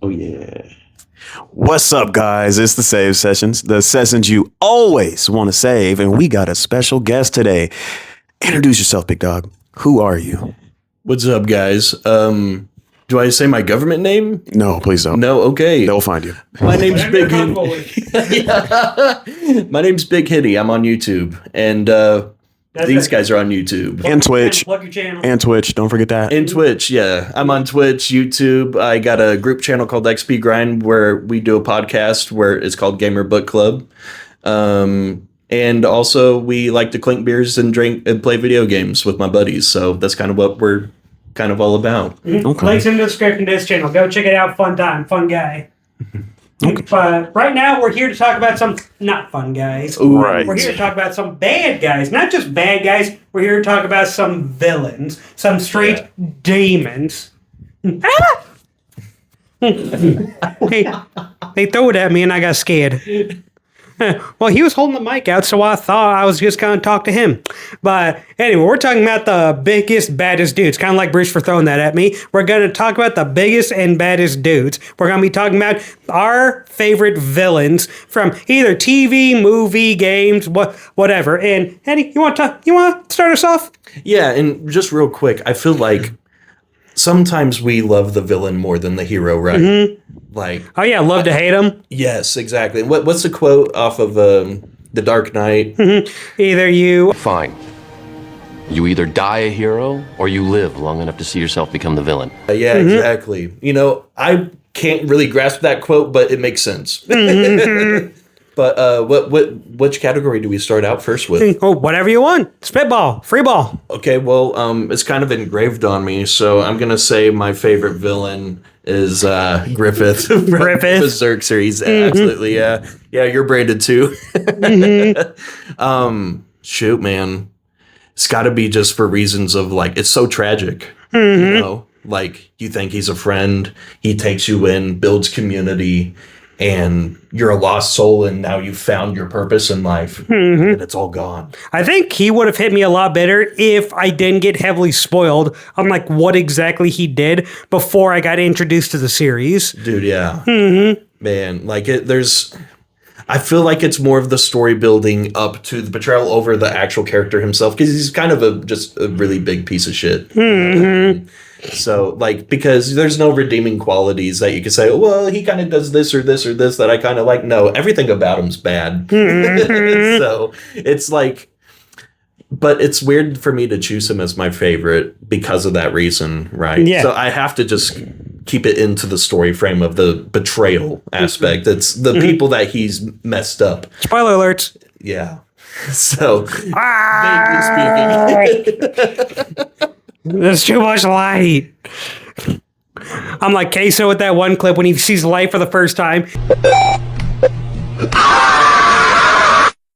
Oh, yeah. What's up, guys? It's the Save Sessions, the sessions you always want to save, and we got a special guest today. Introduce yourself, big dog. Who are you? What's up, guys? Do I say my government name? No, please don't. No, okay. They'll find you. My name's Big Henny. My name's Big Henny. I'm on YouTube, and these guys are on YouTube And Twitch. Plug your channel. And Twitch. Don't forget that. and Twitch. Yeah, I'm on Twitch, YouTube. I got a group channel called XP Grind where we do a podcast where it's called Gamer Book Club. And also we like to clink beers and drink and play video games with my buddies. So that's kind of what we're kind of all about. Okay. Links in the description to this channel. Go check it out. Fun time. Fun guy. But right now, we're here to talk about some not fun guys. Right. We're here to talk about some bad guys. Not just bad guys. We're here to talk about some villains. Some straight demons. They threw it at me and I got scared. Well, he was holding the mic out, so I thought I was just going to talk to him. But anyway, we're talking about the biggest, baddest dudes. Kind of like Bruce for throwing that at me. We're going to talk about the biggest and baddest dudes. We're going to be talking about our favorite villains from either TV, movie, games, whatever. And Eddie, you want to start us off? Yeah, and just real quick, I feel like sometimes we love the villain more than the hero, right? Mm-hmm. Like, Oh yeah, love to hate him. yes, exactly. What's the quote off of The Dark Knight? Either you. Fine. You either die a hero or you live long enough to see yourself become the villain. Yeah, exactly. You know, I can't really grasp that quote, but it makes sense. But which category do we start out first with? Oh, whatever you want. Spitball. Free ball. Okay, well, it's kind of engraved on me, so I'm gonna say my favorite villain is Griffith from Griffith. Berserk series. Absolutely, yeah, you're branded too. Shoot, man, it's got to be just for reasons of like it's so tragic, you know. Like you think he's a friend, he takes you in, builds community, and you're a lost soul, and now you've found your purpose in life, and it's all gone. I think he would have hit me a lot better if I didn't get heavily spoiled on like what exactly he did before I got introduced to the series. Dude, yeah. Man, like I feel like it's more of the story building up to the betrayal over the actual character himself, because he's kind of just a really big piece of shit. So, like, because there's no redeeming qualities that you can say, well, he kind of does this or this or this that I kind of like. No, everything about him's bad. So it's like, but it's weird for me to choose him as my favorite because of that reason, right? Yeah. So I have to just keep it into the story frame of the betrayal aspect. It's the people that he's messed up. Spoiler alerts. Yeah. So, vaguely speaking. There's too much light. I'm like Queso with that one clip when he sees light for the first time.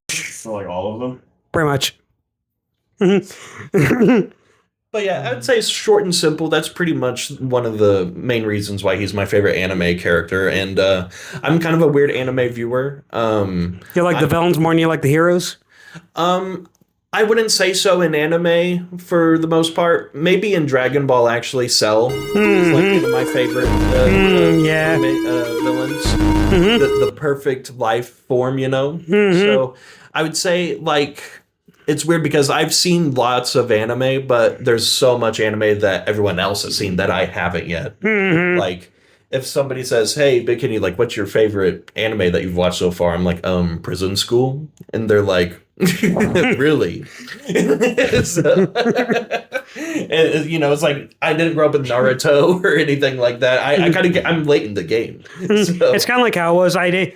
So, like all of them? Pretty much. But yeah, I'd say it's short and simple. That's pretty much one of the main reasons why he's my favorite anime character. And I'm kind of a weird anime viewer. You like the villains more than you like the heroes? I wouldn't say so in anime for the most part. Maybe in Dragon Ball, actually, Cell is like one of my favorite yeah. villains. The perfect life form, you know? So I would say, like, it's weird because I've seen lots of anime, but there's so much anime that everyone else has seen that I haven't yet. Like, if somebody says, hey, Big Henny, like, what's your favorite anime that you've watched so far? I'm like, Prison School. And they're like, really? So, and, you know, it's like I didn't grow up with Naruto or anything like that. I kind of I'm late in the game. So. It's kind of like how it was. I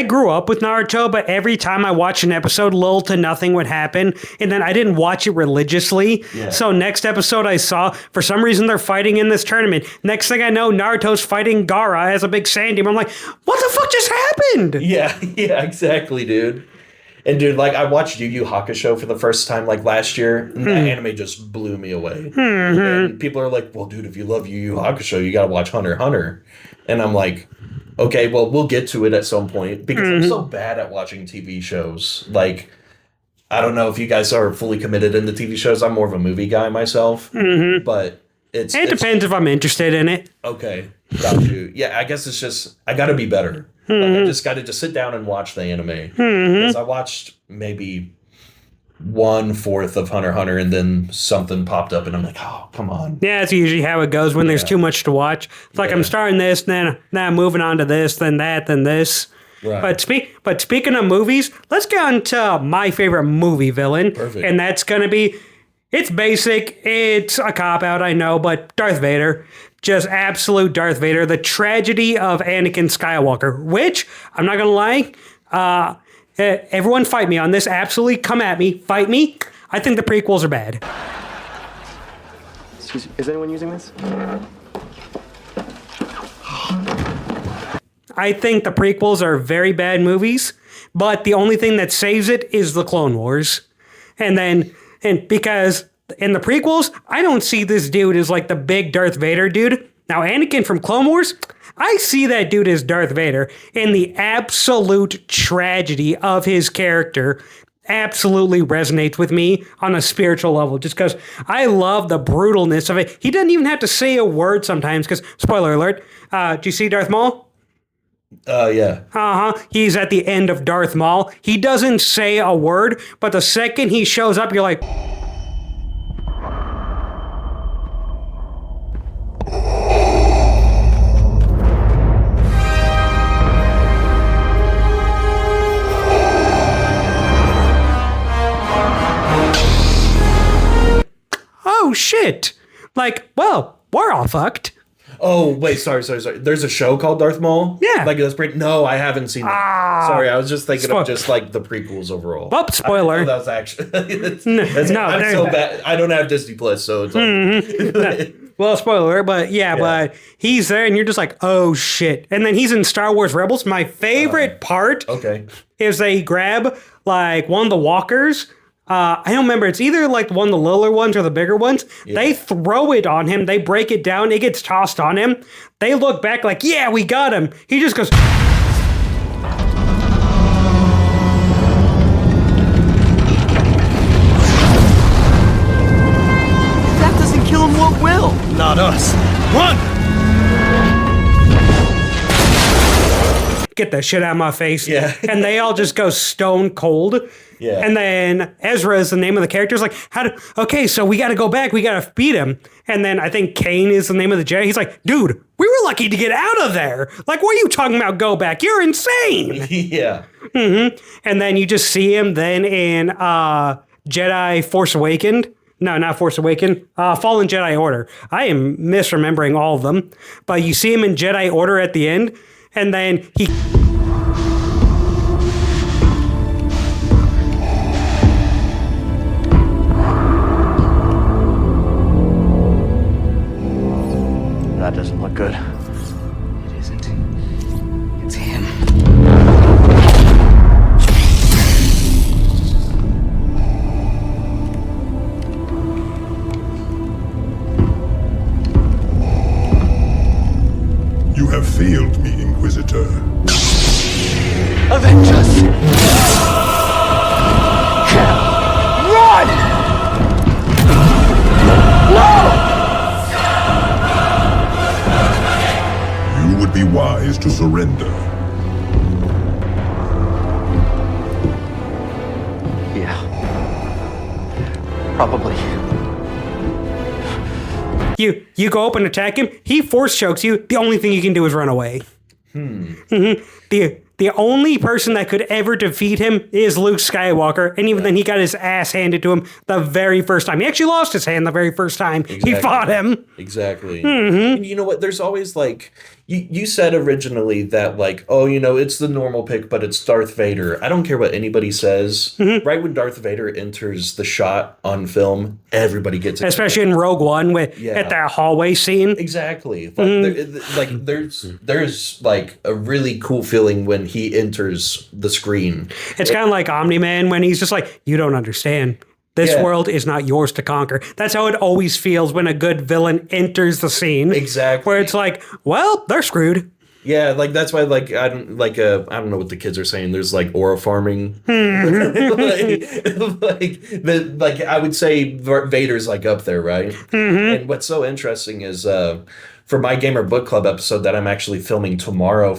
grew up with Naruto, but every time I watched an episode, little to nothing would happen, and then I didn't watch it religiously. Yeah. So next episode I saw, for some reason they're fighting in this tournament. Next thing I know, Naruto's fighting Gaara as a big sand demon. I'm like, what the fuck just happened? Yeah, exactly, dude. And dude, like I watched Yu Yu Hakusho for the first time like last year, and that anime just blew me away. And people are like, "Well, dude, if you love Yu Yu Hakusho, you gotta watch Hunter x Hunter." And I'm like, "Okay, well, we'll get to it at some point because I'm so bad at watching TV shows. Like, I don't know if you guys are fully committed into TV shows. I'm more of a movie guy myself, but It depends if I'm interested in it. Okay, got you. Yeah, I guess it's just I got to be better. Like, I just got to just sit down and watch the anime. Because I watched maybe 1/4 of Hunter x Hunter, and then something popped up, and I'm like, oh, come on. Yeah, that's usually how it goes when there's too much to watch. It's like I'm starting this, then I'm moving on to this, then that, then this. Right. But speaking of movies, let's get on to my favorite movie villain. Perfect. And that's going to be, it's basic, it's a cop-out, I know, but Darth Vader. Just absolute Darth Vader. The tragedy of Anakin Skywalker, which, I'm not going to lie, everyone fight me on this. Absolutely come at me. Fight me. I think the prequels are bad. Excuse me, is anyone using this? I think the prequels are very bad movies, but the only thing that saves it is the Clone Wars. And because in the prequels, I don't see this dude as like the big Darth Vader dude. Now, Anakin from Clone Wars, I see that dude as Darth Vader, and the absolute tragedy of his character absolutely resonates with me on a spiritual level, just because I love the brutalness of it. He doesn't even have to say a word sometimes, because, spoiler alert, do you see Darth Maul? Yeah. He's at the end of Darth Maul. He doesn't say a word, but the second he shows up, you're like... oh, shit. Like, well, we're all fucked. Oh, wait, sorry. There's a show called Darth Maul? Yeah. Like, that's pretty... No, I haven't seen that. Sorry, I was just thinking of just, like, the prequels overall. Well, spoiler. That was actually... No, I'm so bad. I don't have Disney Plus, so it's all... Well, spoiler, but but he's there and you're just like, oh, shit. And then he's in Star Wars Rebels. My favorite part is they grab, like, one of the walkers... I don't remember. It's either like one of the littler ones or the bigger ones. Yeah. They throw it on him. They break it down. It gets tossed on him. They look back like, yeah, we got him. He just goes... That doesn't kill him, what will? Not us. Run! Get that shit out of my face. Yeah. And they all just go stone cold. Yeah. And then Ezra is the name of the character. It's like, okay, so we got to go back. We got to beat him. And then I think Kane is the name of the Jedi. He's like, dude, we were lucky to get out of there. Like, what are you talking about? Go back. You're insane. Yeah. And then you just see him then in Jedi Force Awakened. No, not Force Awakened. Fallen Jedi Order. I am misremembering all of them. But you see him in Jedi Order at the end. And then he... That doesn't look good. It isn't. It's him. You have failed me, Inquisitor. Avenge us! Run! No! You would be wise to surrender. Yeah. Probably. You go up and attack him. He force chokes you. The only thing you can do is run away. The only person that could ever defeat him is Luke Skywalker, and even then he got his ass handed to him the very first time. He actually lost his hand the very first time he fought him. Exactly. And you know what? There's always like you said originally that like, oh, you know, it's the normal pick, but it's Darth Vader. I don't care what anybody says. Right when Darth Vader enters the shot on film, everybody gets it. Especially in Rogue One at that hallway scene. Exactly. Like, there's like a really cool feeling when he enters the screen. It's kind of like Omni-Man when he's just like, you don't understand. This world is not yours to conquer. That's how it always feels when a good villain enters the scene. Exactly. Where it's like, well, they're screwed. Yeah, like that's why like I don't know what the kids are saying. There's like aura farming. like I would say Vader's like up there, right? And what's so interesting is for my gamer book club episode that I'm actually filming tomorrow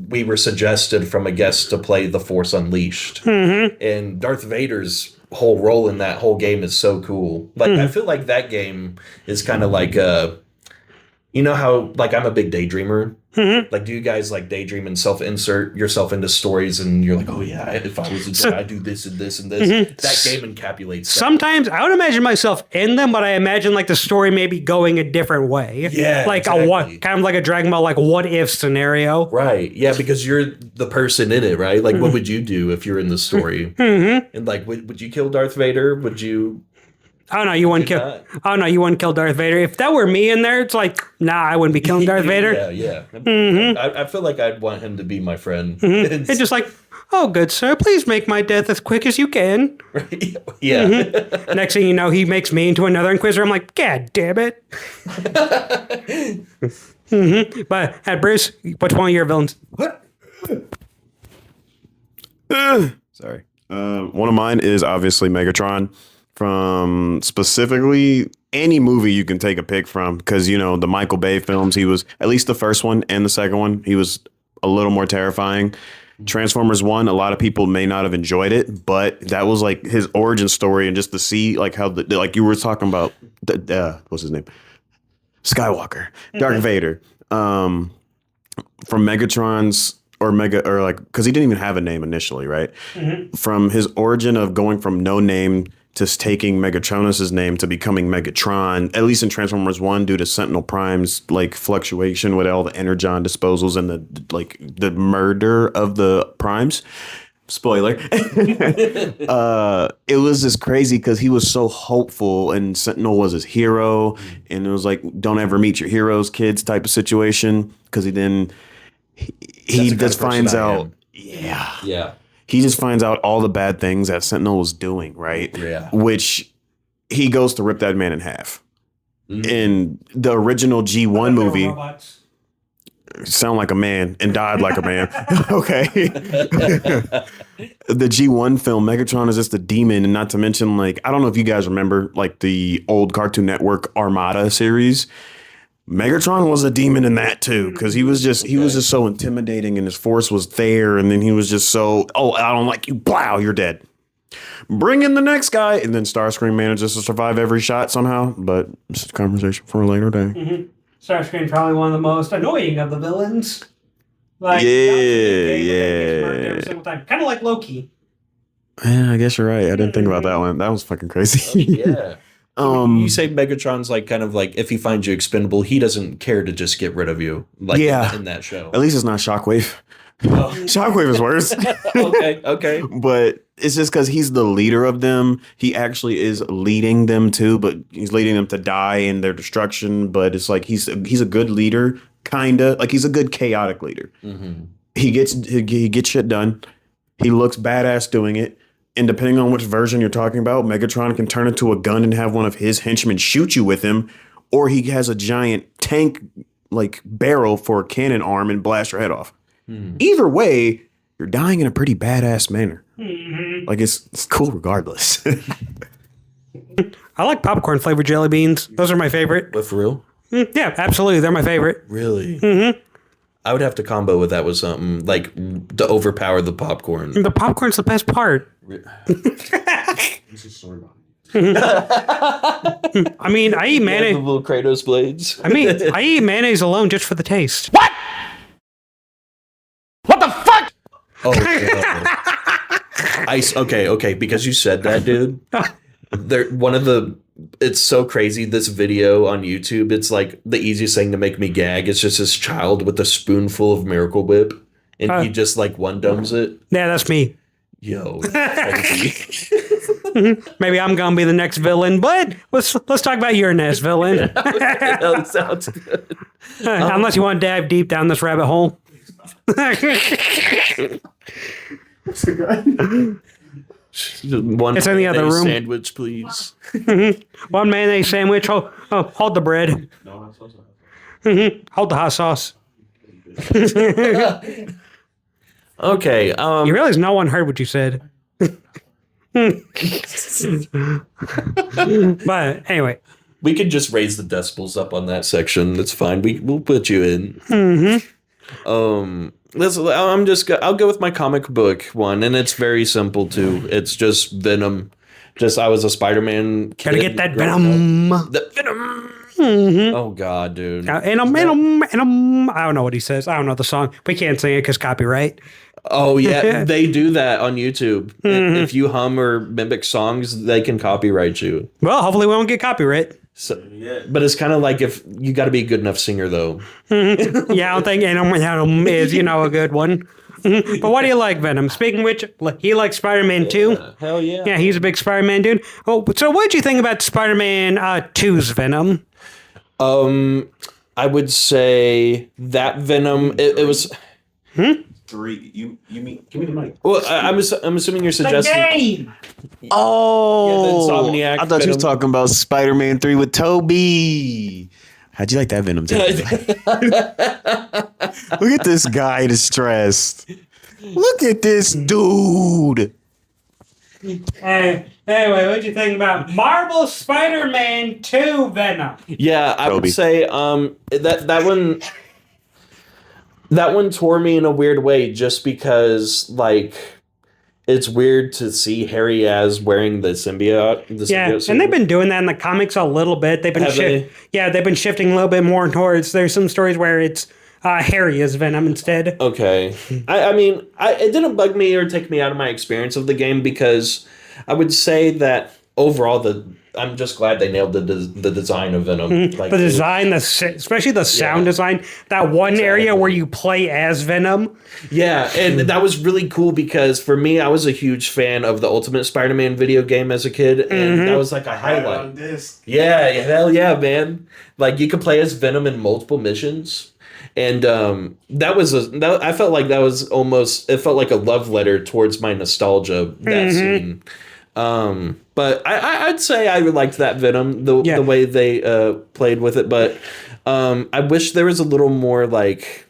we were suggested from a guest to play The Force Unleashed. And Darth Vader's whole role in that whole game is so cool. Like I feel like that game is kind of like you know how like I'm a big daydreamer. Like, do you guys like daydream and self-insert yourself into stories, and you're like, oh yeah, if I was a Jedi, I'd do this and this and this. That game encapsulates that. Sometimes I would imagine myself in them, but I imagine like the story maybe going a different way. Yeah, like exactly. kind of like a Dragon Ball like what if scenario. Right. Yeah, because you're the person in it, right? Like, what would you do if you're in the story? And like, would you kill Darth Vader? Would you? Oh no, you wouldn't kill. Oh no, you wouldn't kill Darth Vader. If that were me in there, it's like, nah, I wouldn't be killing Darth Vader. Yeah. I feel like I'd want him to be my friend. It's just like, oh, good sir, please make my death as quick as you can. Yeah. Next thing you know, he makes me into another Inquisitor. I'm like, God damn it. But Bruce, what's one of your villains? Sorry. One of mine is obviously Megatron. From specifically any movie you can take a pick from, because you know the Michael Bay films, he was at least the first one and the second one, he was a little more terrifying. Transformers 1, a lot of people may not have enjoyed it, but that was like his origin story, and just to see like how like you were talking about what's his name, Skywalker, Darth Vader, from Megatron's or like because he didn't even have a name initially, right? From his origin of going from no name just taking Megatronus's name to becoming Megatron, at least in Transformers 1, due to Sentinel Prime's like fluctuation with all the energon disposals and the murder of the Primes. Spoiler. It was just crazy because he was so hopeful and Sentinel was his hero, and it was like, don't ever meet your heroes, kids type of situation, because he just finds out. Yeah. He just finds out all the bad things that Sentinel was doing, right? Yeah. Which he goes to rip that man in half. In the original G1 movie, sound like a man and died like a man. Okay. The G1 film, Megatron is just a demon, and not to mention, like, I don't know if you guys remember, like, the old Cartoon Network Armada series. Megatron was a demon in that too, because he was just so intimidating, and his force was there, and then he was just so, oh, I don't like you, blow, you're dead. Bring in the next guy, and then Starscream manages to survive every shot somehow, but it's a conversation for a later day. Starscream's probably one of the most annoying of the villains. Like, yeah. Kind of like Loki. Yeah, I guess you're right. I didn't think about that one. That was fucking crazy. Yeah. You say Megatron's like kind of like, if he finds you expendable, he doesn't care to just get rid of you. Like in that show. At least it's not Shockwave. Shockwave is worse. Okay. But it's just because he's the leader of them. He actually is leading them too, but he's leading them to die in their destruction. But it's like he's a good leader, kinda. Like he's a good chaotic leader. He gets shit done. He looks badass doing it. And depending on which version you're talking about, Megatron can turn into a gun and have one of his henchmen shoot you with him, or he has a giant tank like barrel for a cannon arm and blast your head off. Either way, you're dying in a pretty badass manner. Like it's cool regardless. I like popcorn flavored jelly beans. Those are my favorite. But for real? Yeah, absolutely. They're my favorite. Really? I would have to combo with that with something like to overpower the popcorn. The popcorn's the best part. I mean, I eat mayonnaise. The little Kratos blades. I mean, I eat mayonnaise alone just for the taste. What? What the fuck? Oh, God. Okay. Because you said that, dude. It's so crazy. This video on YouTube, it's like the easiest thing to make me gag. It's just this child with a spoonful of Miracle Whip, and he just like one-domes it. Yeah, that's me. Yo, crazy. Maybe I'm gonna be the next villain, but let's talk about your next villain. That sounds good. Unless you want to dive deep down this rabbit hole. One it's in the other room. Sandwich, please. One mayonnaise sandwich. Hold the bread. Hold the hot sauce. Okay. You realize no one heard what you said. But anyway. We could just raise the decibels up on that section. It's fine. We'll put you in. I'll go with my comic book one, and it's very simple too. It's just Venom. I was a Spider-Man kid. Gotta get that Venom. The Venom. Oh God, dude. Venom. I don't know what he says. I don't know the song. We can't sing it because copyright. Oh yeah, they do that on YouTube. If you hum or mimic songs, they can copyright you. Well, hopefully we won't get copyright. So, but it's kind of like if you got to be a good enough singer, though. Yeah, I don't think Venom is, a good one. But why do you like Venom? Speaking of which, he likes Spider-Man 2. Hell yeah. Yeah, he's a big Spider-Man dude. Oh, so what did you think about Spider-Man 2's Venom? I would say that Venom, it was... 3. You mean? Give me the mic. Well, I'm assuming you're suggesting... The game! Oh, the Insomniac I thought you Venom. was talking about Spider-Man 3 with Toby. How'd you like that Venom? Look at this guy distressed. Look at this dude. Anyway, what'd you think about Marvel Spider-Man 2 Venom? Yeah, I Toby. would say that one tore me in a weird way just because, like, it's weird to see Harry as wearing the symbiote. Yeah, and they've been doing that in the comics a little bit. They've been Have they? they've been shifting a little bit more towards. There's some stories where it's Harry as Venom instead. Okay. I mean, it didn't bug me or take me out of my experience of the game because I would say that overall, I'm just glad they nailed the design of Venom. Like, The design, especially the sound design, that one area where you play as Venom. Yeah, and that was really cool because for me, I was a huge fan of the Ultimate Spider-Man video game as a kid, and that was like a highlight. Yeah, hell yeah, man! Like you could play as Venom in multiple missions, and I felt like that was almost it felt like a love letter towards my nostalgia that scene. But I'd say I liked that Venom the way they played with it, but I wish there was a little more like.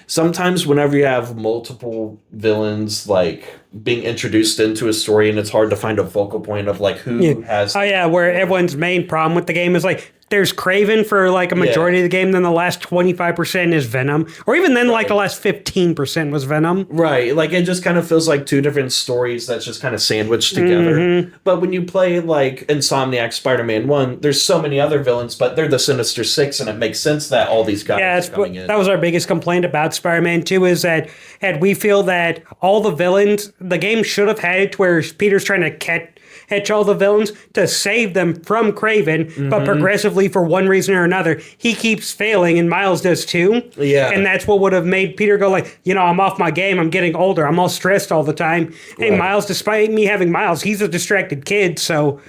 Sometimes whenever you have multiple villains like being introduced into a story and it's hard to find a focal point of like who has where everyone's main problem with the game is like there's Kraven for like a majority of the game, then the last 25% is Venom, or even then like the last 15% was Venom. Right, like it just kind of feels like two different stories that's just kind of sandwiched together. But when you play like Insomniac Spider-Man 1, there's so many other villains, but they're the Sinister Six, and it makes sense that all these guys are coming in. That was our biggest complaint about Spider-Man 2 is that we feel that all the villains, the game should have had it to where Peter's trying to catch all the villains to save them from Kraven, but progressively for one reason or another, he keeps failing and Miles does too. Yeah. And that's what would have made Peter go like, I'm off my game, I'm getting older, I'm all stressed all the time. Hey, Miles, despite me having Miles, he's a distracted kid, so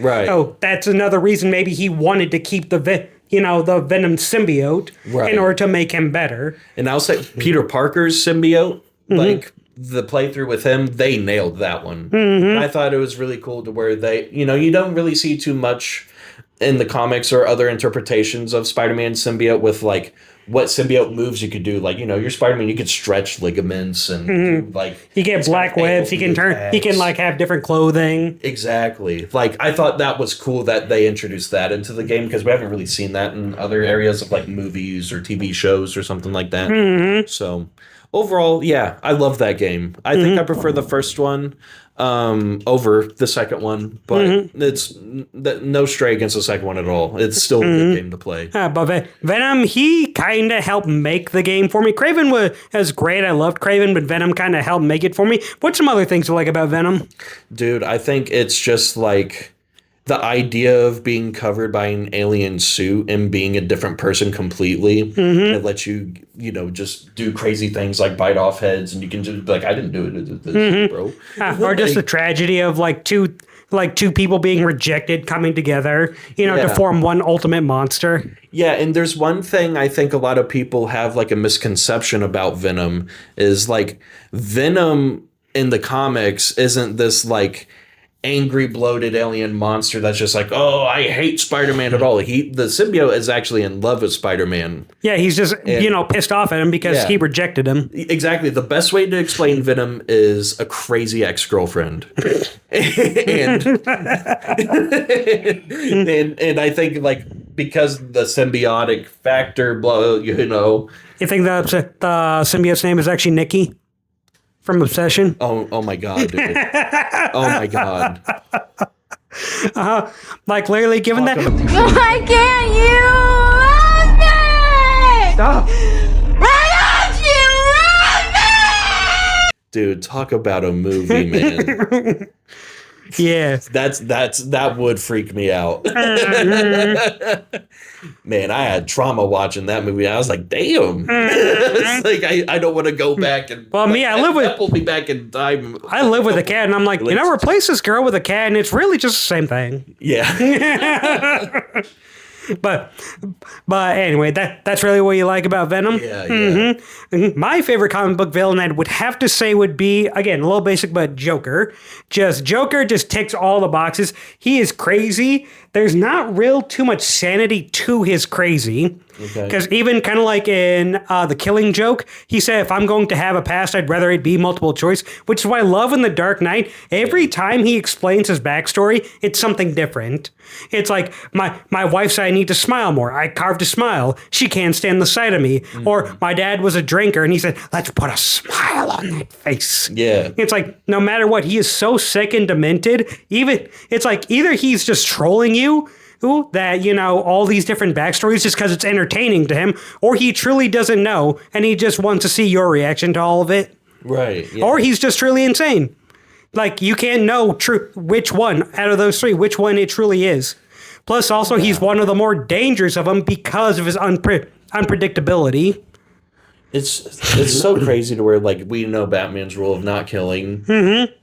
that's another reason maybe he wanted to keep the Venom symbiote in order to make him better. And I'll say Peter Parker's symbiote, like the playthrough with him, they nailed that one. I thought it was really cool to where they, you don't really see too much in the comics or other interpretations of Spider-Man symbiote with like what symbiote moves you could do. Like, you're Spider-Man, you could stretch ligaments and do, like he get black webs, he can like have different clothing. Exactly. Like I thought that was cool that they introduced that into the game because we haven't really seen that in other areas of like movies or TV shows or something like that. So overall, yeah, I love that game. I think I prefer the first one over the second one, but it's no stray against the second one at all. It's still a good game to play. But Venom, he kind of helped make the game for me. Kraven was great. I loved Kraven, but Venom kind of helped make it for me. What's some other things you like about Venom? Dude, I think it's just like the idea of being covered by an alien suit and being a different person completely. It lets you, just do crazy things like bite off heads, and you can just like, I didn't do it, bro. Or just the tragedy of two people being rejected coming together, to form one ultimate monster. Yeah, and there's one thing I think a lot of people have like a misconception about Venom is like Venom in the comics isn't this like angry, bloated alien monster that's just like, oh, I hate Spider-Man at all. The symbiote is actually in love with Spider-Man. Yeah, he's just, pissed off at him because he rejected him. Exactly. The best way to explain Venom is a crazy ex-girlfriend. and I think, like, because the symbiotic factor, You think the symbiote's name is actually Nikki from Obsession? Oh my God, dude. Oh my God. Like, literally given that. Why can't you love me? Stop. Why don't you love me? Dude, talk about a movie, man. Yeah. That would freak me out. Man, I had trauma watching that movie. I was like, damn. It's like I don't want to go back and I live with pull me back in time. I live with a cat, and I'm like, replace this girl with a cat, and it's really just the same thing. Yeah. But anyway, that's really what you like about Venom. Yeah. Mm-hmm. My favorite comic book villain, I would have to say, would be, again, a little basic, but Joker. Joker just ticks all the boxes. He is crazy. There's not real too much sanity to his crazy. Because even kind of like in The Killing Joke, he said, if I'm going to have a past, I'd rather it be multiple choice, which is why I love in The Dark Knight, every time he explains his backstory, it's something different. It's like, my wife said I need to smile more. I carved a smile. She can't stand the sight of me. Mm-hmm. Or my dad was a drinker, and he said, let's put a smile on that face. Yeah. It's like, no matter what, he is so sick and demented. It's like, either he's just trolling you, that, all these different backstories just because it's entertaining to him, or he truly doesn't know and he just wants to see your reaction to all of it. Right. Yeah. Or he's just truly insane. Like, you can't know which one out of those three, which one it truly is. Plus, also, he's one of the more dangerous of them because of his unpredictability. It's so crazy to where, like, we know Batman's rule of not killing. Mm-hmm.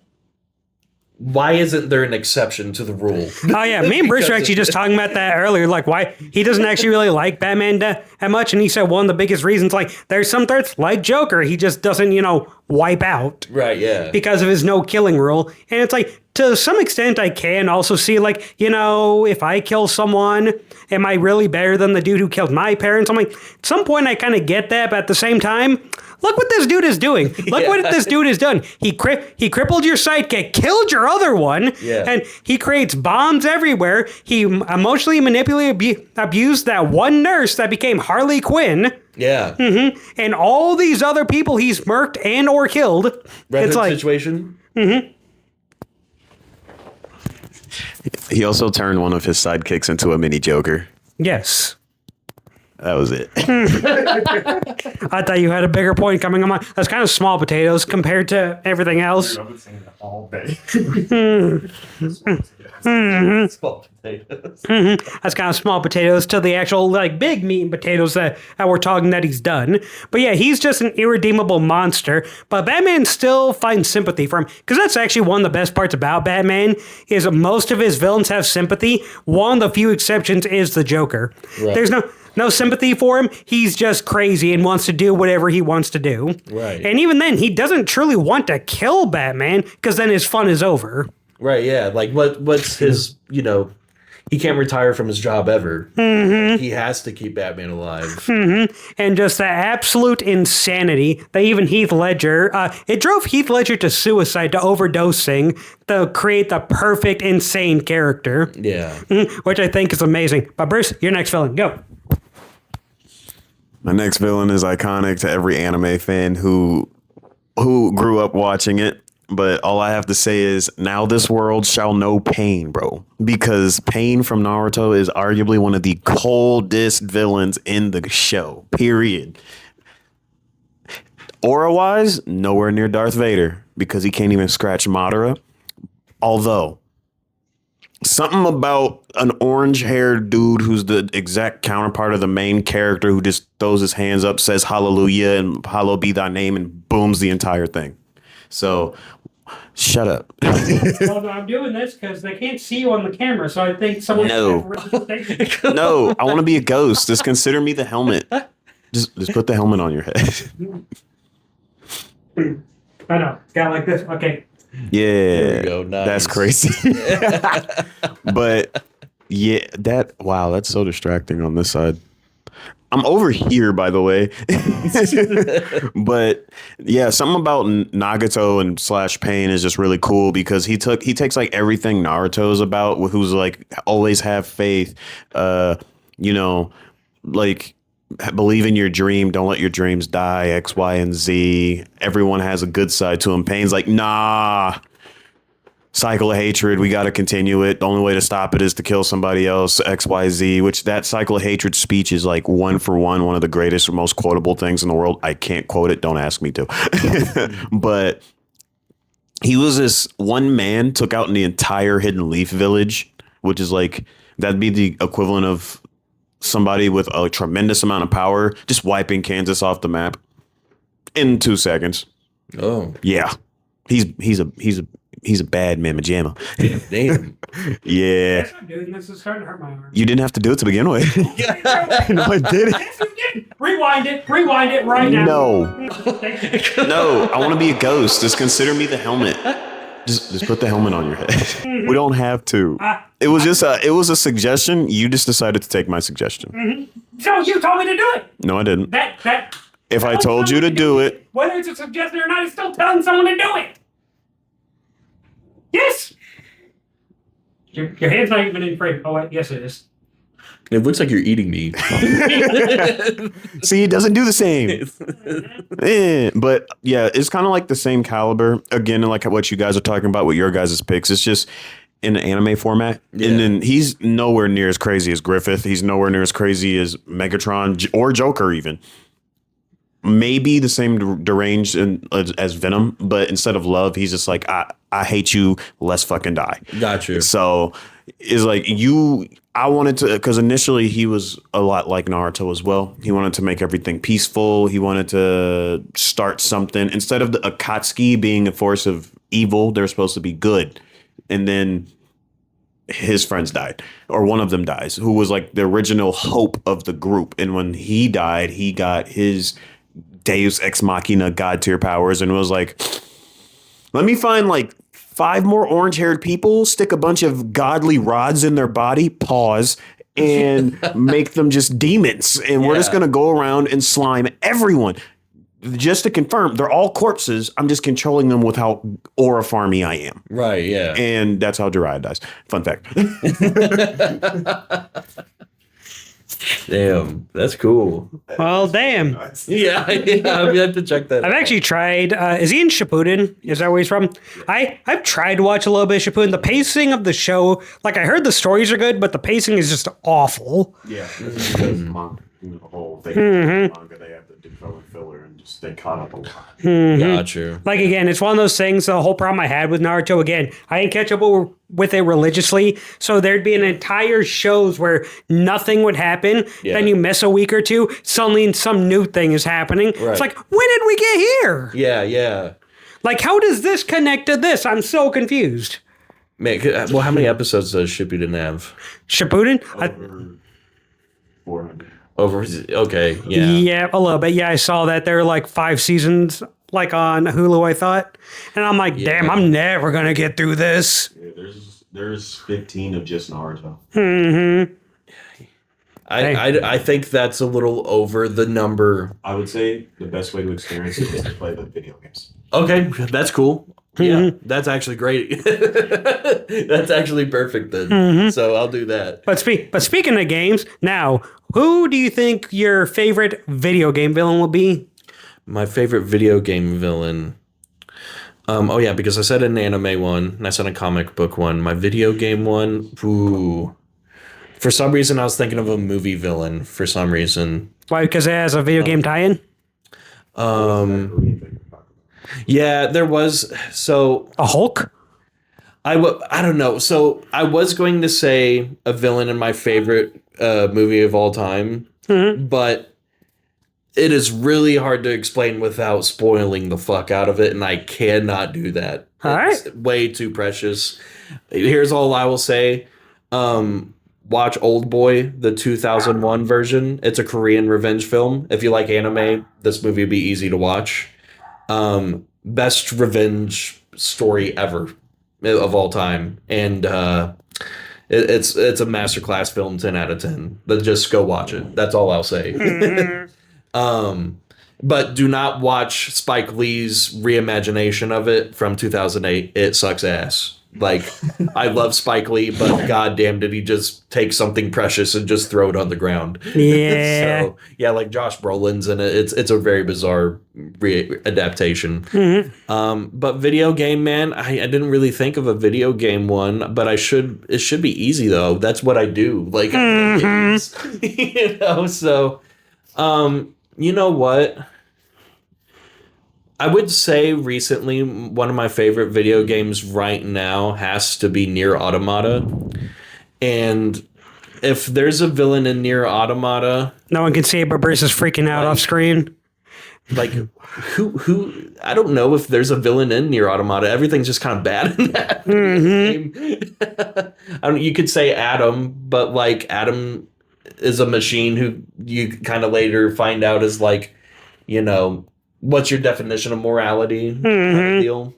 Why isn't there an exception to the rule? Oh, yeah. Me and Bruce were actually just talking about that earlier. Like, why he doesn't actually really like Batman that much. And he said one of the biggest reasons, like, there's some threats like Joker. He just doesn't, wipe out. Right, yeah. Because of his no killing rule. And it's like, to some extent, I can also see, like, if I kill someone, am I really better than the dude who killed my parents? I'm like, at some point, I kind of get that. But at the same time, look what this dude is doing. Look what this dude has done. He crippled your sidekick, killed your other one, and he creates bombs everywhere. He emotionally manipulated, abused that one nurse that became Harley Quinn. Yeah. Mm-hmm. And all these other people he's murked and or killed. Red Hood situation. Mm-hmm. He also turned one of his sidekicks into a mini Joker. Yes. That was it. I thought you had a bigger point coming on. That's kind of small potatoes compared to everything else. I've been saying that all day. Small potatoes. That's kind of small potatoes to the actual, like, big meat and potatoes that we're talking that he's done. But yeah, he's just an irredeemable monster. But Batman still finds sympathy for him. Because that's actually one of the best parts about Batman, is most of his villains have sympathy. One of the few exceptions is the Joker. Right. There's no sympathy for him. He's just crazy and wants to do whatever he wants to do. Right. And even then, he doesn't truly want to kill Batman, because then his fun is over. Right, yeah. Like, what's his, he can't retire from his job ever. Mm-hmm. He has to keep Batman alive. Mm-hmm. And just the absolute insanity that even Heath Ledger, it drove Heath Ledger to suicide, to overdosing, to create the perfect insane character. Yeah. Which I think is amazing. But Bruce, your next villain, go. My next villain is iconic to every anime fan who grew up watching it. But all I have to say is, now this world shall know Pain, bro. Because Pain from Naruto is arguably one of the coldest villains in the show, period. Aura-wise, nowhere near Darth Vader, because he can't even scratch Madara. Although, something about an orange-haired dude who's the exact counterpart of the main character who just throws his hands up, says hallelujah, and hallowed be thy name, and booms the entire thing. So, shut up. Well, I'm doing this because they can't see you on the camera, so I think someone... No, I want to be a ghost. Just consider me the helmet. Just put the helmet on your head. I know. Got like this. Okay. Yeah, we go. Nice. that's crazy. But yeah, that's so distracting on this side. I'm over here, by the way. But yeah, something about Nagato and Slash Pain is just really cool because he takes like everything Naruto's about, who's like always have faith, like believe in your dream, don't let your dreams die, X, Y, and Z. Everyone has a good side to him. Pain's like, nah. Cycle of hatred, we got to continue it. The only way to stop it is to kill somebody else, XYZ, which that cycle of hatred speech is like one of the greatest or most quotable things in the world. I can't quote it. Don't ask me to. But he was this one man, took out in the entire Hidden Leaf village, which is like, that'd be the equivalent of somebody with a tremendous amount of power, just wiping Kansas off the map in 2 seconds. Oh. Yeah. He's a bad mamma jamma. Damn. Yeah. That's not doing this. Is starting to hurt my arm. You didn't have to do it to begin with. No, I didn't. Yes, you did. Rewind it right now. No. No, I want to be a ghost. Just consider me the helmet. Just put the helmet on your head. We don't have to. It was a suggestion. You just decided to take my suggestion. So you told me to do it. No, I didn't. That. If I told you to do it, Whether it's a suggestion or not, it's still telling someone to do it. Yes. Your hand's not even in frame. Oh wait, yes it is. It looks like you're eating me. see, it doesn't do the same. But yeah, it's kind of like the same caliber. Again, like what you guys are talking about with your guys' picks. It's just in an anime format. Yeah. And then he's nowhere near as crazy as Griffith. He's nowhere near as crazy as Megatron or Joker even. Maybe the same deranged as Venom, but instead of love, he's just like, I hate you, let's fucking die. Got you. So it's like I wanted to, because initially he was a lot like Naruto as well. He wanted to make everything peaceful. He wanted to start something. Instead of the Akatsuki being a force of evil, they're supposed to be good. And then his friends died, or one of them dies, who was like the original hope of the group. And when he died, he got his Deus Ex Machina God tier powers and was like, let me find like 5 more orange haired people, stick a bunch of godly rods in their body, pause, and make them just demons. And we're just going to go around and slime everyone. Just to confirm, they're all corpses. I'm just controlling them with how aura farmy I am. Right, yeah. And that's how Jiraiya dies. Fun fact. Damn, that's cool. Well, damn. Yeah, I have to check that I've actually tried. Is he in Shippuden? Is that where he's from? I've tried to watch a little bit of Shippuden. The pacing of the show, like I heard the stories are good, but the pacing is just awful. Yeah, this is because manga, the whole thing. Manga, they have to do filler and just stay caught up a lot. Got you. Like again, it's one of those things. The whole problem I had with Naruto, again, I didn't catch up with it religiously, so there'd be an entire shows where nothing would happen. Yeah. Then you miss a week or two, suddenly some new thing is happening. Right. It's like, when did we get here? Yeah. Like, how does this connect to this? I'm so confused. Man, well, how many episodes does Shippuden have? Shippuden? 400. Okay, yeah. Yeah, a little bit. Yeah, I saw that there are like 5 seasons, like on Hulu, I thought. And I'm like, damn, I'm never going to get through this. Yeah, there's 15 of just Naruto. Mm-hmm. I think that's a little over the number. I would say the best way to experience it is to play the video games. Okay, that's cool. Yeah, that's actually great. That's actually perfect then. So I'll do that. But speaking of games, now, who do you think your favorite video game villain will be? My favorite video game villain. Oh yeah, because I said an anime one and I said a comic book one. My video game one, ooh. For some reason, I was thinking of a movie villain. For some reason, Why? Because it has a video game tie-in? Yeah, there was. So A Hulk? I don't know. So I was going to say a villain in my favorite movie of all time, but it is really hard to explain without spoiling the fuck out of it, and I cannot do that. All It's way too precious. Here's all I will say. Watch Old Boy, the 2001 version. It's a Korean revenge film. If you like anime, this movie would be easy to watch. Best revenge story ever of all time, and it's a masterclass film, 10 out of 10. But just go watch it. That's all I'll say. But do not watch Spike Lee's reimagination of it from 2008. It sucks ass. Like, I love Spike Lee, but goddamn, did he just take something precious and just throw it on the ground? Yeah. So yeah, like Josh Brolin's in it. It's a very bizarre adaptation. But video game, man, I didn't really think of a video game one, but it should be easy though. That's what I do. Like, you know. So, you know what? I would say recently one of my favorite video games right now has to be Nier Automata. And if there's a villain in Nier Automata, No one can see it, but Bruce is freaking out off screen. like who I don't know if there's a villain in Nier Automata. Everything's just kind of bad in that game. You could say Adam, but like Adam is a machine who you kind of later find out is like, you know, what's your definition of morality kind of deal?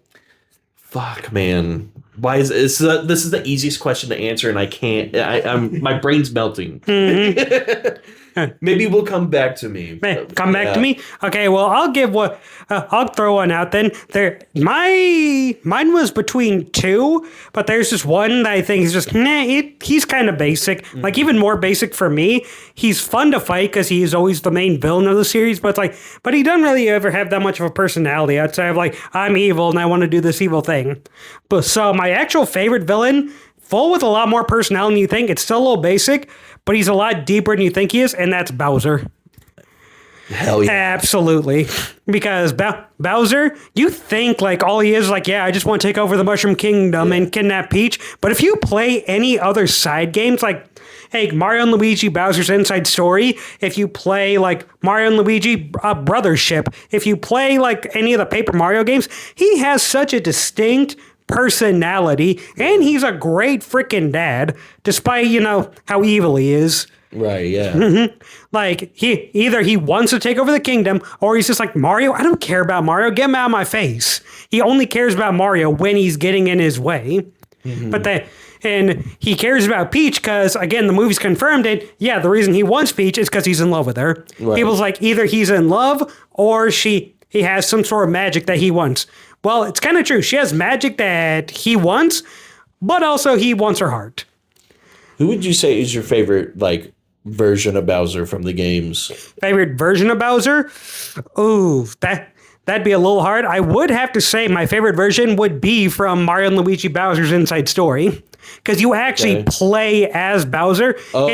Fuck, man. Why is this is the easiest question to answer, and I can't. I'm my brain's melting. Maybe we'll come back to me. Come back to me. Okay, well, I'll throw one out then. Mine was between two, but there's just one that I think is just he's kind of basic. Like even more basic for me. He's fun to fight because he's always the main villain of the series, but he doesn't really ever have that much of a personality outside of like I'm evil and I want to do this evil thing. But so my actual favorite villain, full with a lot more personality than you think. It's still a little basic, but he's a lot deeper than you think he is, and that's Bowser. Hell yeah. Absolutely. Because Bowser, you think like all he is like, yeah, I just want to take over the Mushroom Kingdom and kidnap Peach. But if you play any other side games like, hey, Mario and Luigi Bowser's Inside Story, if you play like Mario and Luigi Brothership, if you play like any of the Paper Mario games, he has such a distinct personality, and he's a great freaking dad, despite, you know, how evil he is. Right, yeah. Like, he wants to take over the kingdom, or he's just like, Mario, I don't care about Mario, get him out of my face. He only cares about Mario when he's getting in his way. And he cares about Peach because, again, the movie's confirmed it. Yeah, the reason he wants Peach is because he's in love with her. Right. People's like, either he's in love, or he has some sort of magic that he wants. Well, it's kind of true. She has magic that he wants, but also he wants her heart. Who would you say is your favorite, like, version of Bowser from the games? Favorite version of Bowser? Ooh, that'd be a little hard. I would have to say my favorite version would be from Mario and Luigi Bowser's Inside Story. Because you actually play as Bowser. Oh,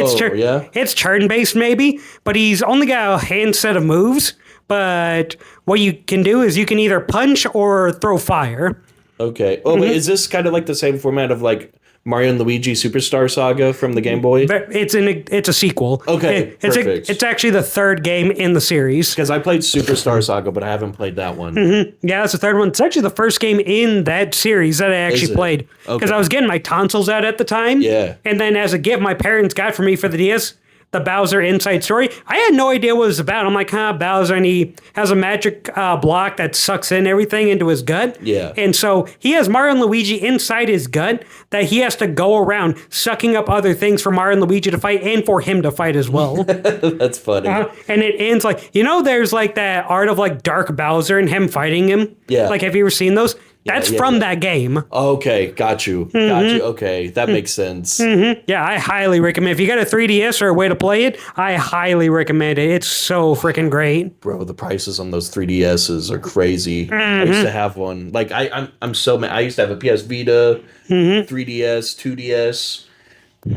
It's turn-based maybe, but he's only got a handset of moves. But what you can do is you can either punch or throw fire. Okay. Oh, wait, is this kind of like the same format of like Mario and Luigi Superstar Saga from the Game Boy? It's a sequel. Okay, perfect. It's actually the third game in the series. Because I played Superstar Saga, but I haven't played that one. Yeah, that's the third one. It's actually the first game in that series that I actually played. Because I was getting my tonsils out at the time. Yeah. And then as a gift, my parents got for me for the DS, the Bowser Inside Story. I had no idea what it was about. I'm like, Bowser, and he has a magic block that sucks in everything into his gut. Yeah. And so he has Mario and Luigi inside his gut that he has to go around sucking up other things for Mario and Luigi to fight and for him to fight as well. That's funny. And it ends like, you know, there's like that art of like Dark Bowser and him fighting him. Yeah. Like, have you ever seen those? That's from that game. Okay, got you. Okay, that makes sense. Yeah, I highly recommend. If you got a 3DS or a way to play it, I highly recommend it. It's so freaking great. Bro, the prices on those 3DSs are crazy. I used to have one. Like, I'm so mad. I used to have a PS Vita, 3DS, 2DS.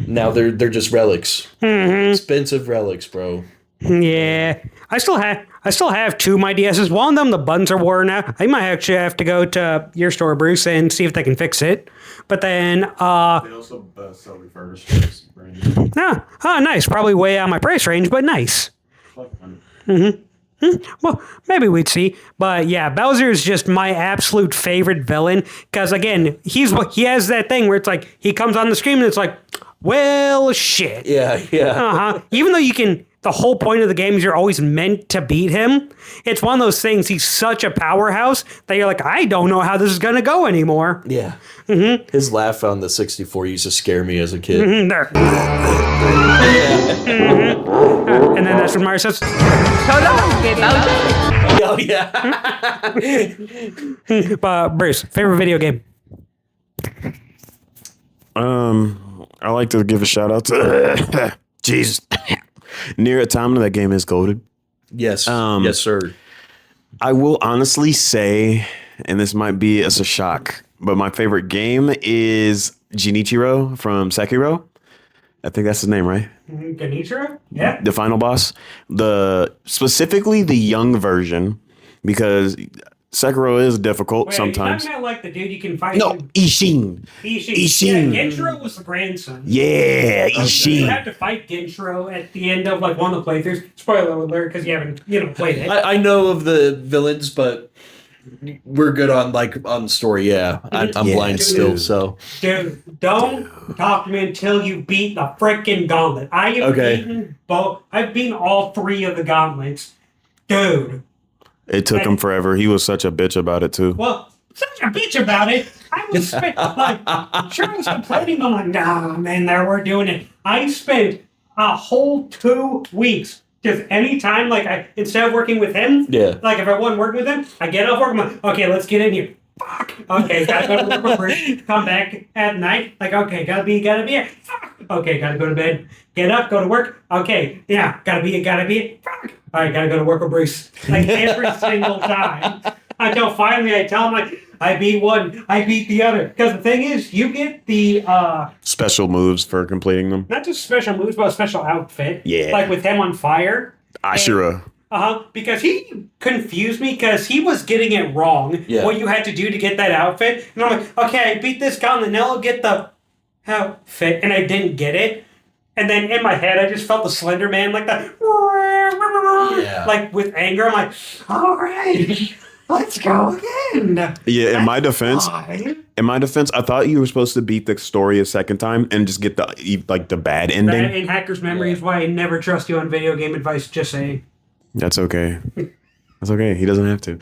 Now they're just relics. Expensive relics, bro. Yeah, I still have two of my DSs. One of them, the buttons are worn out. I might actually have to go to your store, Bruce, and see if they can fix it. But then, They also sell refurbished. nice. Probably way out of my price range, but nice. Well, maybe we'd see. But yeah, Bowser is just my absolute favorite villain. Because again, he has that thing where it's like, he comes on the screen and it's like, well, shit. Yeah. Even though you can, the whole point of the game is you're always meant to beat him. It's one of those things. He's such a powerhouse that you're like, I don't know how this is going to go anymore. Yeah. His laugh on the 64 used to scare me as a kid. There. And then that's when Mario says, Oh, yeah. Bruce, favorite video game? I like to give a shout out to Jesus. Near Automata, that game is goated. Yes. Yes, sir. I will honestly say, and this might be as a shock, but my favorite game is Genichiro from Sekiro. I think that's his name, right? Genichiro? Yeah. The final boss. Specifically the young version, because Sekiro is difficult sometimes. You're talking about like the dude you can fight. No, Ishin. Ishin. Yeah, Genshiro was the grandson. Yeah, Ishin. You have to fight Genshiro at the end of like one of the playthroughs. Spoiler alert, because you haven't played it. I know of the villains, but we're good on story. Yeah, I'm blind still. So Dude, don't talk to me until you beat the frickin' gauntlet. I have beaten both. I've beaten all 3 of the gauntlets, dude. It took him forever. He was such a bitch about it too. Well, such a bitch about it. I was sure I was complaining. I'm like, nah, man, we're doing it. I spent a whole 2 weeks. Because anytime, instead of working with him, if I wasn't working with him, I get off work, I'm like, okay, let's get in here. Fuck. Okay, gotta go to work for free. Come back at night. Okay, gotta be here. Fuck. Okay, gotta go to bed. Get up, go to work. Okay, yeah, gotta be it. Fuck. All right, gotta go to work with Bruce. Every single time. Until finally I tell him, I beat one, I beat the other. Because the thing is, you get the... special moves for completing them. Not just special moves, but a special outfit. Yeah. Like with him on fire. Ashura. Because he confused me because he was getting it wrong. What you had to do to get that outfit. And I'm like, okay, I beat this gauntlet, now I'll get the outfit. And I didn't get it. And then in my head, I just felt the Slender Man like that. Like with anger. I'm like, all right, let's go again. Yeah, in my defense, I thought you were supposed to beat the story a second time and just get the bad ending. That in Hacker's Memory is why I never trust you on video game advice, just saying. That's okay. That's okay. He doesn't have to.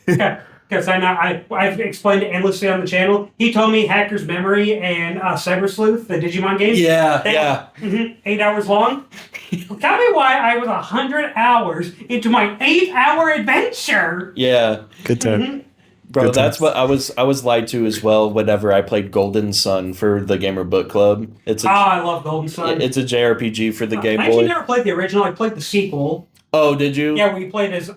Because I've explained it endlessly on the channel. He told me Hacker's Memory and Cyber Sleuth, the Digimon game. Yeah. 8 hours long. Tell me why I was 100 hours into my 8-hour adventure. Yeah. Good time. Bro, Good that's times. what I was lied to as well whenever I played Golden Sun for the Gamer Book Club. I love Golden Sun. It's a JRPG for the Game I Boy. actually never played the original. I played the sequel. Oh, did you? Yeah, where you played as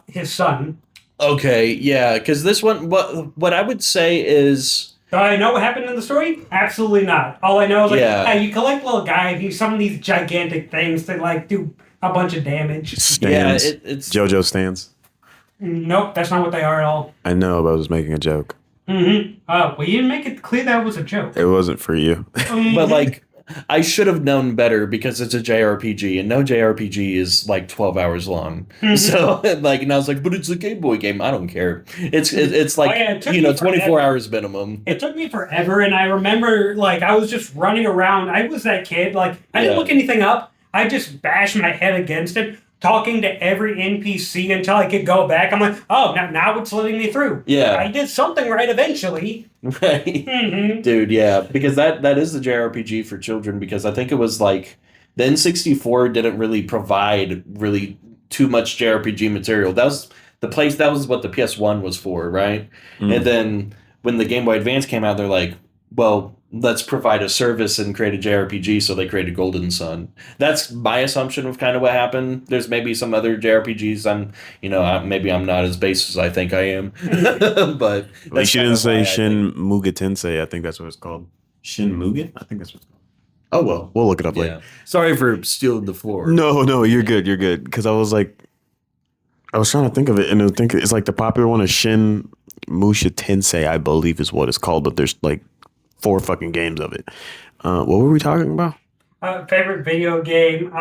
his son. Okay, yeah, because this one, what I would say is... Do I know what happened in the story? Absolutely not. All I know is hey, you collect little guy, and some of these gigantic things that do a bunch of damage. Stands. Yeah, it's JoJo stands. Nope, that's not what they are at all. I know, but I was making a joke. Oh, well, you didn't make it clear that was a joke. It wasn't for you. But I should have known better because it's a JRPG, and no JRPG is 12 hours long. So and I was like, but it's a Game Boy game. I don't care. It's 24 hours minimum. It took me forever, and I remember I was just running around. I was that kid. I didn't look anything up. I just bashed my head against it, talking to every NPC until I could go back. I'm like, oh, now it's letting me through. Yeah. I did something right eventually. Right. Dude, yeah. Because that is the JRPG for children, because I think it was the N64 didn't really provide really too much JRPG material. That was what the PS1 was for, right? And then when the Game Boy Advance came out, they're like, well, let's provide a service and create a JRPG, so they created Golden Sun. That's my assumption of kind of what happened. There's maybe some other JRPGs maybe I'm not as base as I think I am. But At least you didn't say Shin Muga Tensei. I think that's what it's called. Shin Muga? I think that's what it's called. Oh, well, we'll look it up later. Sorry for stealing the floor. No, you're good. You're good. Because I was trying to think of it, and it's the popular one is Shin Musha Tensei, I believe is what it's called, but there's 4 fucking games of it. What were we talking about? Favorite video game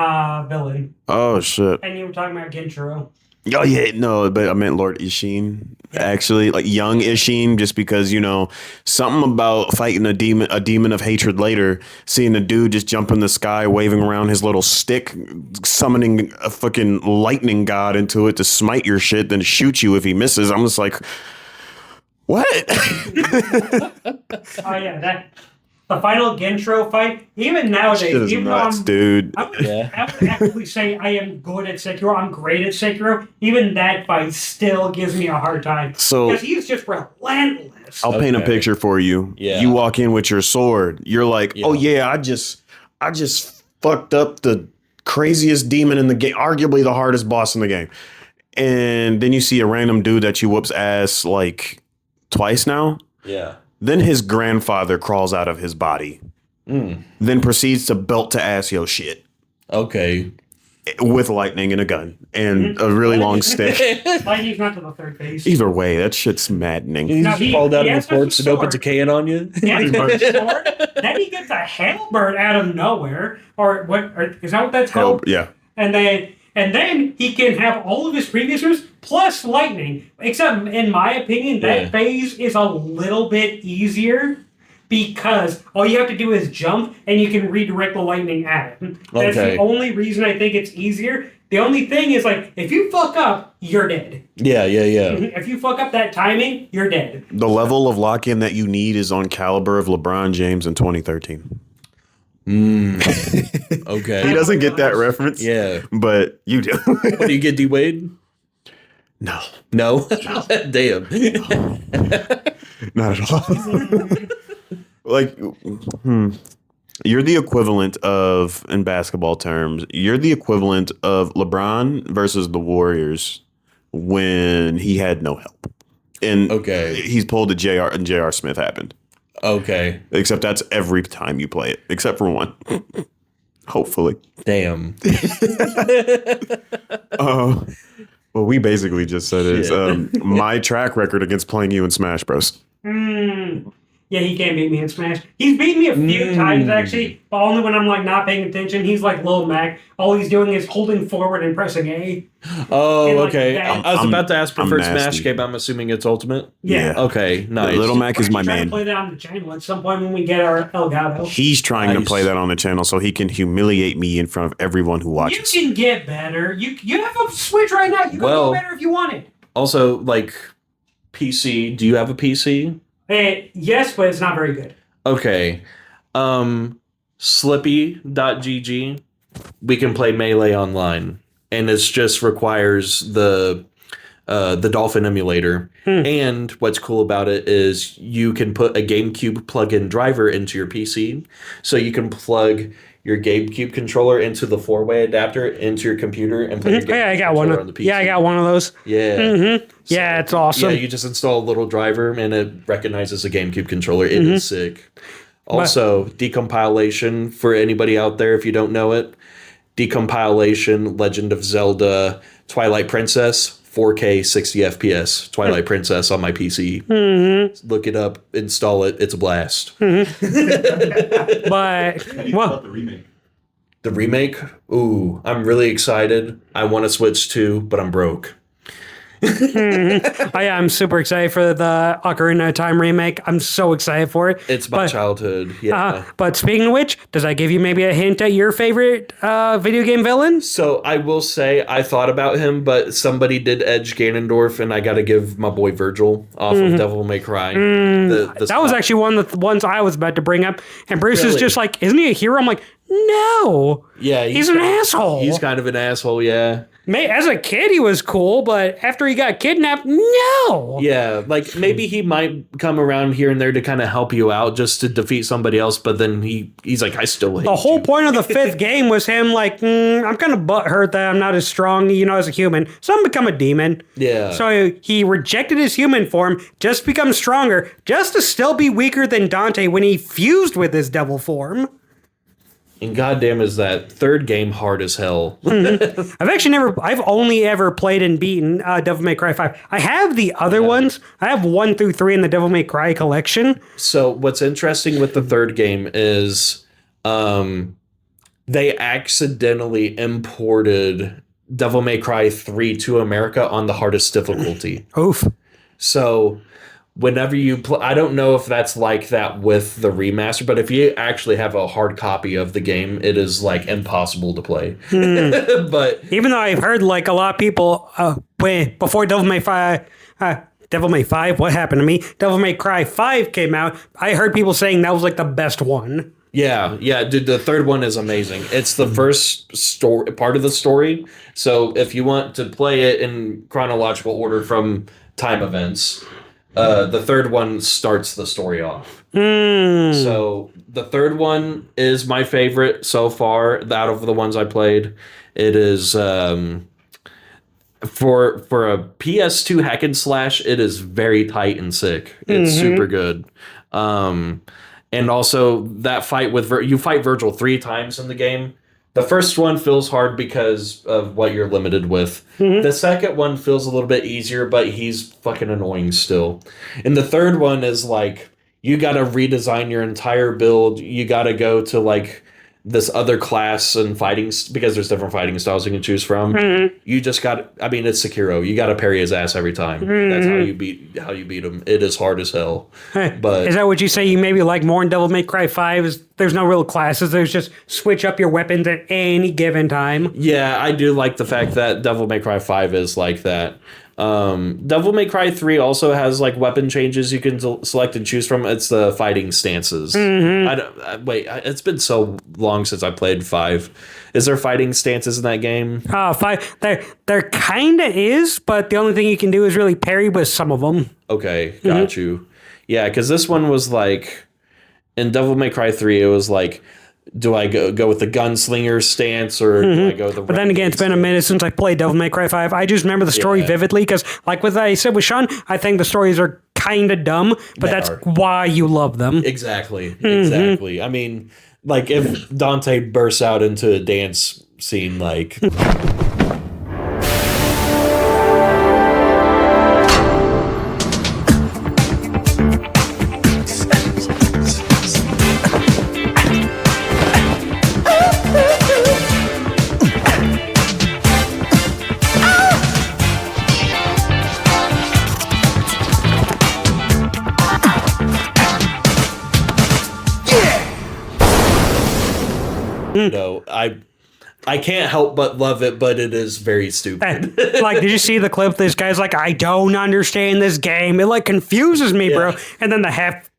villain. Oh, shit. And you were talking about Genshiro. Oh, yeah. No, but I meant Lord Ishin. Actually, like young Isheen, just because, something about fighting a demon of hatred later, seeing a dude just jump in the sky, waving around his little stick, summoning a fucking lightning god into it to smite your shit, then shoot you if he misses. I'm just like, what? Oh yeah, the final Gentro fight. Even nowadays, Shit is even nuts, though dude. I would actually say I am good at Sekiro. I'm great at Sekiro. Even that fight still gives me a hard time. So- because he's just relentless. I'll paint a picture for you. Yeah. You walk in with your sword. You're like, oh yeah, I just fucked up the craziest demon in the game, arguably the hardest boss in the game. And then you see a random dude that you whoops ass like twice now. Yeah. Then his grandfather crawls out of his body. Then proceeds to belt to ass your shit Okay. with lightning and a gun and a really long stick. Lightning's not to the third phase. Either way, that shit's maddening. He's No, he- called out he of has the forts such and a opens a sword. can on you. Yeah, he gets a sword, then he gets a halberd out of nowhere, or what? Or, is that what that's called? Yeah. And then he can have all of his previous moves plus lightning. Except, in my opinion, that phase is a little bit easier because all you have to do is jump and you can redirect the lightning at it. That's Okay. the only reason I think it's easier. The only thing is, like, if you fuck up, you're dead. Yeah. If you fuck up that timing, you're dead. The level of lock-in that you need is on caliber of LeBron James in 2013. Okay. He doesn't get that reference. Yeah. But you do. Do you get D Wade? No. No. Damn. Not at all. Like, you're the equivalent of, in basketball terms, you're the equivalent of LeBron versus the Warriors when he had no help. And Okay. he's pulled a JR and JR Smith happened. Okay. Except that's every time you play it, except for one. Hopefully. Damn. Well, we basically just said it. My track record against playing you in Smash Bros. Yeah, he can't beat me in Smash. He's beaten me a few times, actually, but only when I'm, like, not paying attention. He's like Lil Mac. All he's doing is holding forward and pressing A. Oh, And, like, okay. that- I was about to ask for I'm first nasty. Smash game. I'm assuming it's Ultimate. Yeah. Okay. Nice. Little Mac is my We're trying to man. play that on the channel at some point when we get our Elgato. He's trying to Nice. play that on the channel so he can humiliate me in front of everyone who You watches. can get better. You have a Switch right now. You can Well- get better if you want it. Also, like, PC. Do you have a PC? Yes, but it's not very good. Okay. Slippy.gg. We can play Melee online. And it just requires the Dolphin emulator. And what's cool about it is you can put a GameCube plug-in driver into your PC. So you can plug your GameCube controller into the 4-way adapter into your computer and put your GameCube Yeah, I got one. controller on the PC. Yeah, I got one of those. Yeah. Yeah, it's awesome. Yeah, you just install a little driver and it recognizes a GameCube controller. It is sick. Also, decompilation for anybody out there if you don't know it. Decompilation, Legend of Zelda, Twilight Princess, 4K 60 FPS. Twilight Princess on my PC. Look it up, install it. It's a blast. But well, The remake? Ooh, I'm really excited. I want to Switch too, but I'm broke. I'm super excited for the Ocarina of Time remake. I'm so excited for it. It's my childhood. Yeah. But speaking of which, does that give you maybe a hint at your favorite video game villain? So I will say I thought about him, but somebody did edge Ganondorf, and I got to give my boy Virgil off of Devil May Cry. That was actually one of the ones I was about to bring up. And Bruce is Really? just like, isn't he a hero? I'm like, no. yeah. He's an asshole. He's kind of an asshole. Yeah. As a kid, he was cool, but after he got kidnapped, no. Yeah, like maybe he might come around here and there to kind of help you out just to defeat somebody else, but then he's like, I still hate The whole you. point of the fifth game was him like, I'm kind of butthurt that I'm not as strong, as a human. So I'm become a demon. Yeah. So he rejected his human form, just become stronger, just to still be weaker than Dante when he fused with his devil form. And goddamn, is that third game hard as hell? I've only ever played and beaten Devil May Cry 5. I have the other ones. I have 1 through 3 in the Devil May Cry collection. So what's interesting with the third game is they accidentally imported Devil May Cry 3 to America on the hardest difficulty. Oof. So whenever you play, I don't know if that's like that with the remaster, but if you actually have a hard copy of the game, it is like impossible to play. But Even though I've heard like a lot of people before Devil May 5, what happened to me? Devil May Cry 5 came out. I heard people saying that was like the best one. yeah, dude, the third one is amazing. It's the first story part of the story. So if you want to play it in chronological order from time events, the third one starts the story off. So the third one is my favorite so far out of the ones I played. It is for a PS2 hack and slash, it is very tight and sick. It's super good. And also that fight with you fight Virgil 3 times in the game. The first one feels hard because of what you're limited with. The second one feels a little bit easier, but he's fucking annoying still. And the third one is like, you got to redesign your entire build. You got to go to like this other class and fighting, because there's different fighting styles you can choose from. You just got, I mean, it's Sekiro. You got to parry his ass every time. That's how you beat him. It is hard as hell. But Is that what you say you maybe like more in Devil May Cry 5? Is there's no real classes. There's just switch up your weapons at any given time. yeah, I do like the fact that Devil May Cry 5 is like that. Devil May Cry 3 also has like weapon changes you can select and choose from. It's the fighting stances. It's been so long since I played 5. Is there fighting stances in that game? 5. There kind of is, but the only thing you can do is really parry with some of them. Okay, got you. Yeah, because this one was like, in Devil May Cry 3, it was like, do I go with the gunslinger stance or do I go with the... But then again, it's been a minute since I played Devil May Cry 5. I just remember the story vividly because, like what I said with Sean, I think the stories are kind of dumb, but that's why you love them. Exactly. I mean, like if Dante bursts out into a dance scene, like... No, I can't help but love it, but it is very stupid. Like, did you see the clip? This guy's like, I don't understand this game. It like confuses me, bro. And then the half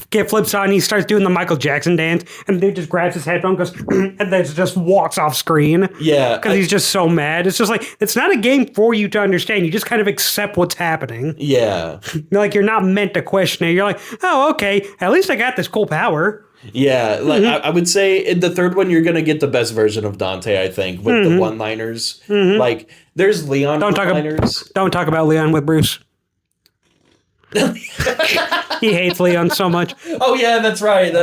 get flips on. And he starts doing the Michael Jackson dance, and dude just grabs his headphone, goes, and then just walks off screen. Yeah, because he's just so mad. It's just like it's not a game for you to understand. You just kind of accept what's happening. Yeah, like you're not meant to question it. You're like, oh, okay. At least I got this cool power. Yeah, like I would say in the third one, you're going to get the best version of Dante, I think, with the one-liners. Like, there's Leon one-liners. Don't talk about Leon with Bruce. He hates Leon so much. Oh, yeah, that's right.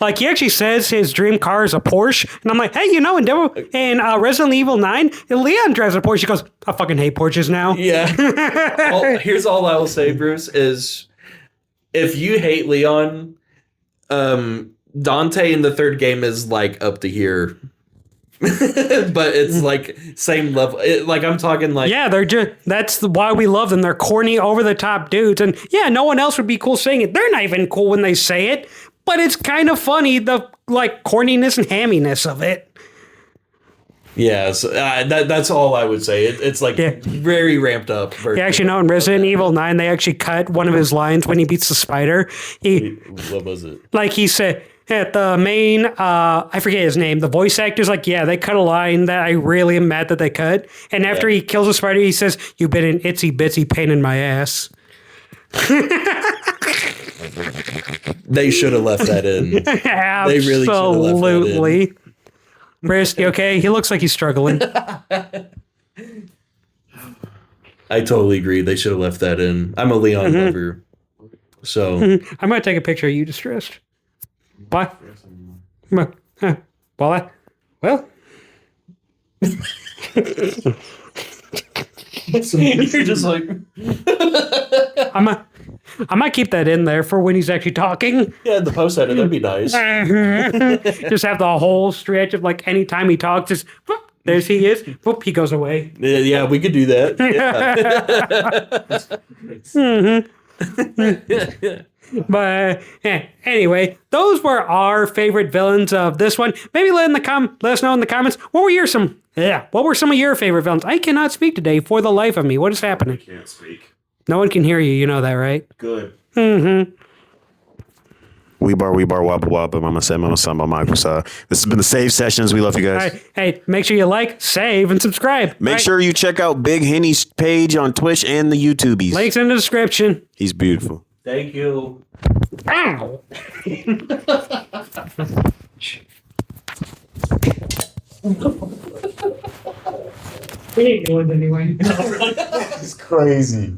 Like, he actually says his dream car is a Porsche. And I'm like, hey, you know, in Resident Evil 9, Leon drives a Porsche. He goes, I fucking hate Porsches now. Yeah. Well, here's all I will say, Bruce, is if you hate Leon... Dante in the third game is like up to here, but it's like same level. Like I'm talking like that's why we love them. They're corny, over the top dudes, and no one else would be cool saying it. They're not even cool when they say it, but it's kind of funny the like corniness and hamminess of it. Yeah, so, that's all I would say. It's like very ramped up. You actually know in Resident Evil 9, they actually cut one of his lines when he beats the spider. What was it? Like he said, at the main, I forget his name, the voice actor's like, they cut a line that I really am mad that they cut. And after he kills the spider, he says, you've been an itsy bitsy pain in my ass. They should have left that in. They really should have left that in. Brisk, you okay? He looks like he's struggling. I totally agree. They should have left that in. I'm a Leon lover. So I might take a picture of you distressed. What? Well, well. You're just like I might keep that in there for when he's actually talking. Yeah, the post edit, that'd be nice. Just have the whole stretch of like any time he talks, just There's he is. Whoop, he goes away. Yeah, we could do that. Yeah. But anyway, those were our favorite villains of this one. Maybe let us know in the comments what were some of your favorite villains. I cannot speak today for the life of me. What is happening? Can't speak. No one can hear you. You know that, right? Good. Mm-hmm. We bar, wobble, wobble, mama said, mama son, mama This has been the Save Sessions. We love you guys. Hey, make sure you like, save, and subscribe. Make sure you check out Big Henny's page on Twitch and the YouTubies. Links in the description. He's beautiful. Thank you. Ow! We ain't going anyway. It's crazy.